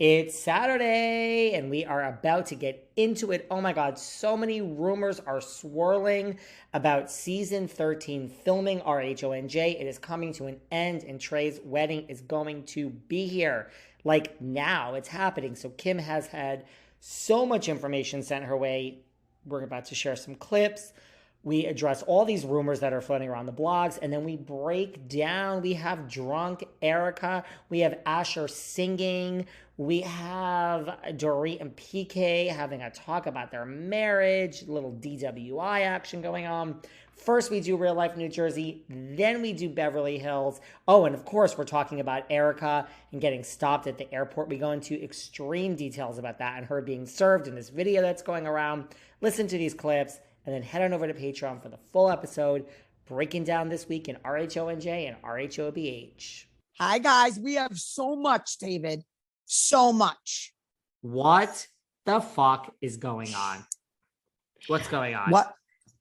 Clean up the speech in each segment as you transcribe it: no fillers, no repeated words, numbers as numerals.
It's Saturday and we are about to get into it. Oh my God, so many rumors are swirling about season 13 filming RHONJ. It is coming to an end and Tre's wedding is going to be here. Like now, it's happening. So Kim has had so much information sent her way. We're about to share some clips. We address all these rumors that are floating around the blogs, and then we break down. We have drunk Erika. We have Asher singing. We have Dorit and PK having a talk about their marriage, little DWI action going on. First, we do real life New Jersey. Then we do Beverly Hills. Oh, and of course, we're talking about Erika and getting stopped at the airport. We go into extreme details about that and her being served in this video that's going around. Listen to these clips and then head on over to Patreon for the full episode, breaking down this week in RHONJ and RHOBH. Hi, guys. We have so much, David. So much. What the fuck is going on? What's going on?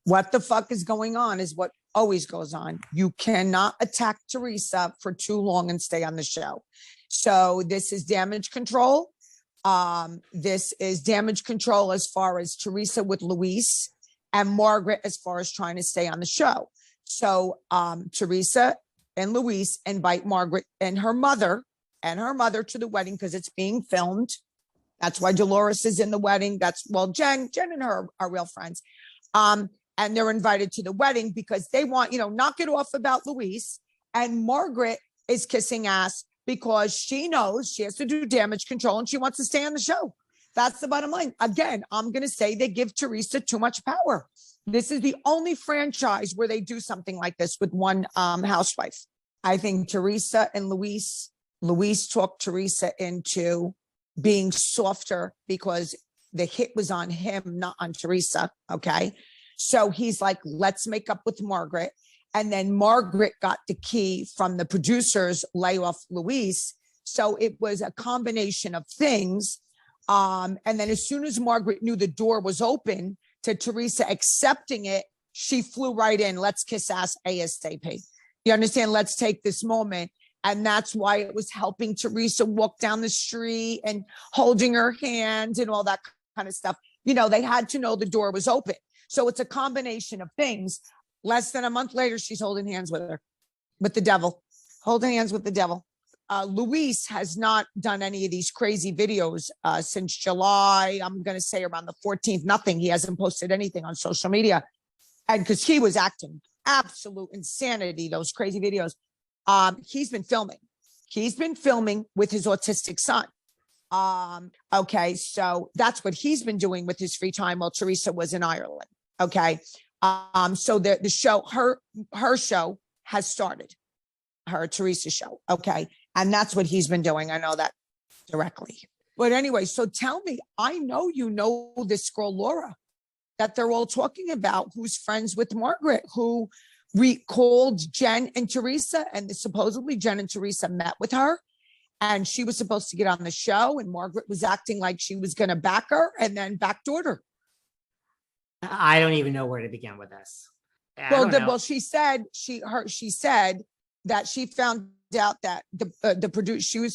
What the fuck is going on is what always goes on. You cannot attack Teresa for too long and stay on the show. So this is damage control. This is damage control as far as Teresa with Luis and Margaret as far as trying to stay on the show. So Teresa and Luis invite Margaret and her mother to the wedding because it's being filmed. That's why Dolores is in the wedding. Jen and her are real friends. And they're invited to the wedding because they want, knock it off about Luis. And Margaret is kissing ass because she knows she has to do damage control and she wants to stay on the show. That's the bottom line. Again, I'm going to say they give Teresa too much power. This is the only franchise where they do something like this with one housewife. I think Teresa and Luis talked Teresa into being softer because the hit was on him, not on Teresa. Okay. So he's like, let's make up with Margaret. And then Margaret got the key from the producers, lay off Luis. So it was a combination of things. And then as soon as Margaret knew the door was open to Teresa accepting it, she flew right in. Let's kiss ass ASAP. You understand? Let's take this moment. And that's why it was helping Teresa walk down the street and holding her hand and all that kind of stuff. They had to know the door was open. So it's a combination of things. Less than a month later, she's holding hands with the devil, holding hands with the devil. Luis has not done any of these crazy videos since July. I'm going to say around the 14th, nothing. He hasn't posted anything on social media. And because he was acting absolute insanity, those crazy videos. He's been filming with his autistic son. Okay. So that's what he's been doing with his free time while Teresa was in Ireland. Okay. So the show, her show has started, her Teresa show. Okay. And that's what he's been doing. I know that directly. But anyway, so tell me, I know you know this girl, Laura, that they're all talking about, who's friends with Margaret, who recalled Jen and Teresa. And supposedly Jen and Teresa met with her. And she was supposed to get on the show. And Margaret was acting like she was going to back her and then backdoored her. I don't even know where to begin with this. She said that she found out that the producer,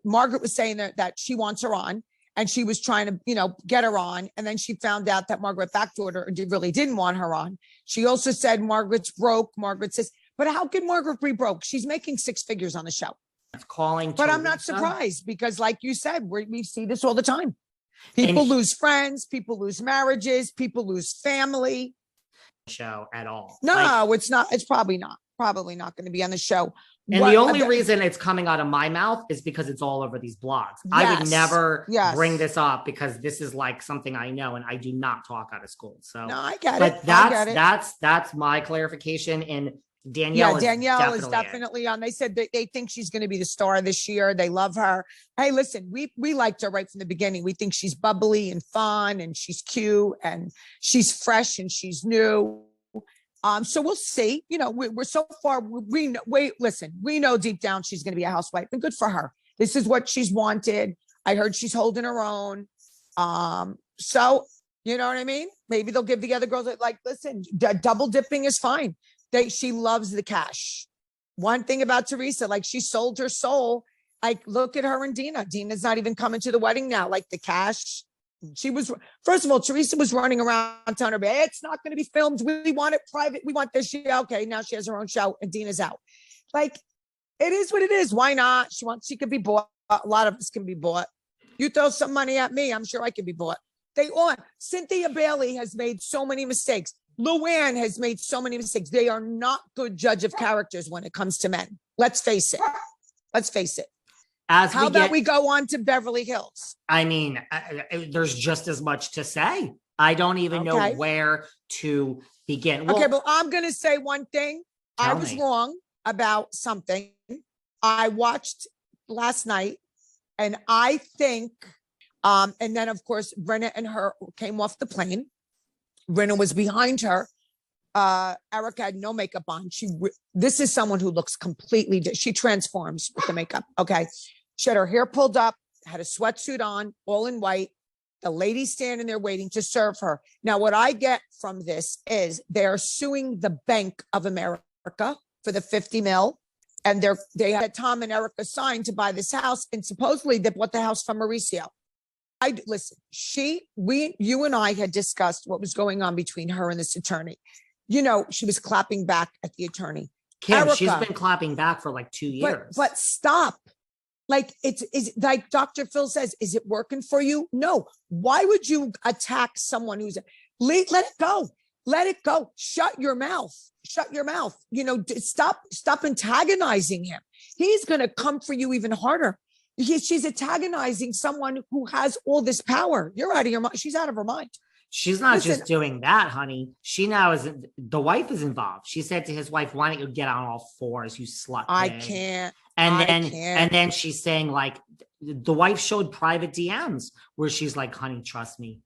Margaret was saying that she wants her on, and she was trying to get her on, and then she found out that Margaret backdoored her and really didn't want her on. She also said Margaret's broke. Margaret says, but how can Margaret be broke? She's making 6 figures on the show. It's calling, but I'm not surprised because, like you said, we see this all the time. People lose friends, people lose marriages, people lose family. Show at all? No, it's not. It's probably not going to be on the show. And the only reason it's coming out of my mouth is because it's all over these blogs. Yes, I would never bring this up because this is like something I know, and I do not talk out of school. So no, I get it. But that's my clarification. And Danielle is definitely on. They said they think she's going to be the star this year. They love her. Hey, listen, we liked her right from the beginning. We think she's bubbly and fun, and she's cute, and she's fresh, and she's new. So we'll see. We're so far. We know deep down she's going to be a housewife, and good for her. This is what she's wanted. I heard she's holding her own. So you know what I mean? Maybe they'll give the other girls listen, double dipping is fine. She loves the cash. One thing about Teresa, she sold her soul Like, look at her and Dina. Dina's not even coming to the wedding now. Like the cash. She was, first of all, Teresa was running around telling her, it's not going to be filmed. We want it private. We want this. Okay, now she has her own show and Dina's out. Like, it is what it is. Why not? She could be bought. A lot of us can be bought. You throw some money at me, I'm sure I can be bought. Cynthia Bailey has made so many mistakes. Luann has made so many mistakes. They are not good judge of characters when it comes to men. Let's face it. How about we go on to Beverly Hills? I mean, there's just as much to say. I don't even know where to begin. Well, okay, but I'm going to say one thing. I was wrong about something. I watched last night, and I think, and then of course, Rinna and her came off the plane. Rinna was behind her. Erika had no makeup on. This is someone who looks completely, she transforms with the makeup. Okay. She had her hair pulled up, had a sweatsuit on, all in white. The lady standing there waiting to serve her. Now, what I get from this is they're suing the Bank of America for the 50 mil. And they had Tom and Erika signed to buy this house. And supposedly they bought the house from Mauricio. Listen, you and I had discussed what was going on between her and this attorney. You know, she was clapping back at the attorney. Kim, Erika, she's been clapping back for like 2 years. But stop. Like, it's like Dr. Phil says, is it working for you? No. Why would you attack someone who's, let it go. Let it go. Shut your mouth. You know, stop antagonizing him. He's going to come for you even harder. She's antagonizing someone who has all this power. You're out of your mind. She's out of her mind. She's not just doing that, honey. She now the wife is involved. She said to his wife, why don't you get on all fours, you slut? I can't. And then she's saying, like, the wife showed private DMs where she's like, honey, trust me,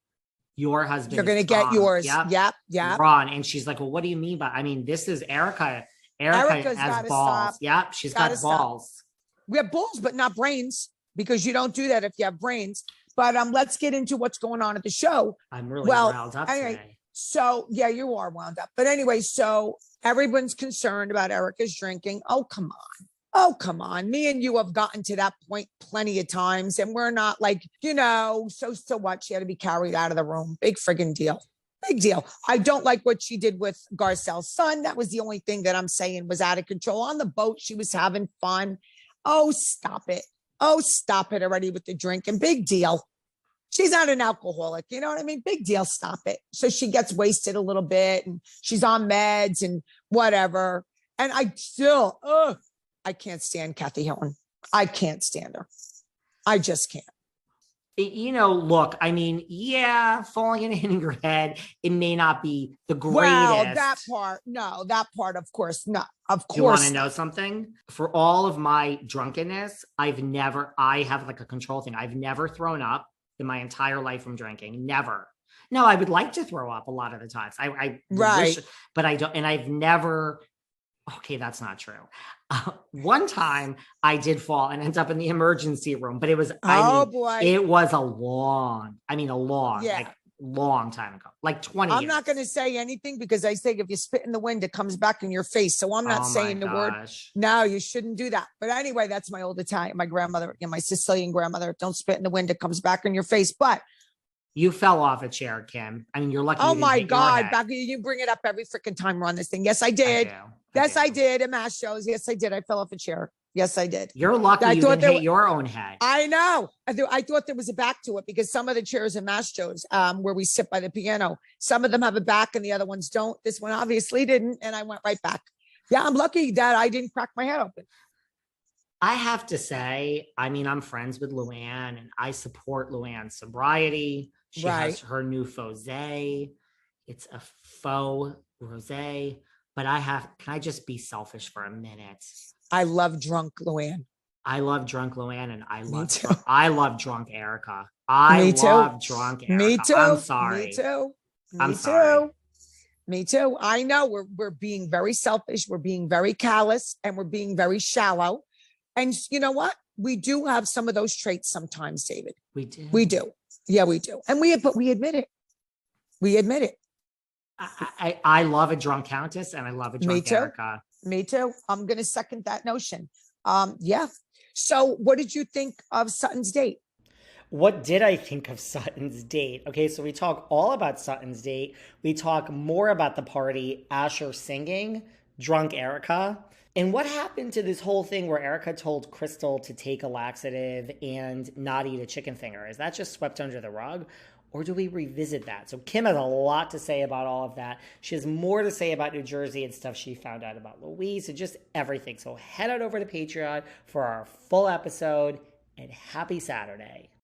your husband. You're going to get yours. Yep. Ron. And she's like, well, what do you mean by, I mean, this is Erika. Erika has balls. Yep. She's got balls. We have balls, but not brains, because you don't do that if you have brains. But let's get into what's going on at the show. I'm really wound up today. So, yeah, you are wound up. But anyway, so everyone's concerned about Erika's drinking. Oh, come on. Me and you have gotten to that point plenty of times. And we're not like, so what? She had to be carried out of the room. Big friggin' deal. Big deal. I don't like what she did with Garcelle's son. That was the only thing that I'm saying was out of control. On the boat, she was having fun. Oh, stop it. Already with the drink. And big deal. She's not an alcoholic. You know what I mean? Big deal. Stop it. So she gets wasted a little bit and she's on meds and whatever. And I can't stand Kathy Hilton. I can't stand her. I just can't. Look, I mean, yeah, falling in hitting your head, it may not be the greatest. Well, that part, of course, not. Of course. You want to know something? For all of my drunkenness, I have like a control thing. I've never thrown up in my entire life from drinking. Never. No, I would like to throw up a lot of the times. I wish, but I don't. And I've never. Okay, that's not true. One time I did fall and end up in the emergency room, but it was, it was a long time ago, like 20 years. I'm not going to say anything because I think if you spit in the wind, it comes back in your face. So I'm not saying the word. No, you shouldn't do that. But anyway, that's my old Italian, my grandmother, my Sicilian grandmother. Don't spit in the wind. It comes back in your face. But you fell off a chair, Kim. I mean, you're lucky. Oh my God. You bring it up every freaking time we're on this thing. Yes, I did. I did at mass shows. Yes, I did. I fell off a chair. Yes, I did. You're lucky you didn't hit your own head. I know. I thought there was a back to it because some of the chairs in mass shows where we sit by the piano, some of them have a back and the other ones don't. This one obviously didn't. And I went right back. Yeah, I'm lucky that I didn't crack my head open. I have to say, I mean, I'm friends with Luann and I support Luann's sobriety. She has her new rosé. It's a faux rosé. But can I just be selfish for a minute? I love drunk Luann. I love drunk Luann and I love drunk Erika. I love drunk Erika. Me too. I'm sorry. Me too. I'm sorry. Me too. I know we're being very selfish. We're being very callous and we're being very shallow. And you know what? We do have some of those traits sometimes, David. We do. We do. Yeah, we do. And we admit it. We admit it. I love a drunk countess and I love a drunk Erika. Me too. I'm going to second that notion. Yeah. So what did you think of Sutton's date? What did I think of Sutton's date? Okay, so we talk all about Sutton's date. We talk more about the party, Asher singing, drunk Erika. And what happened to this whole thing where Erika told Crystal to take a laxative and not eat a chicken finger? Is that just swept under the rug? Or do we revisit that? So Kim has a lot to say about all of that. She has more to say about New Jersey and stuff she found out about Louise and just everything. So head on over to Patreon for our full episode, and happy Saturday.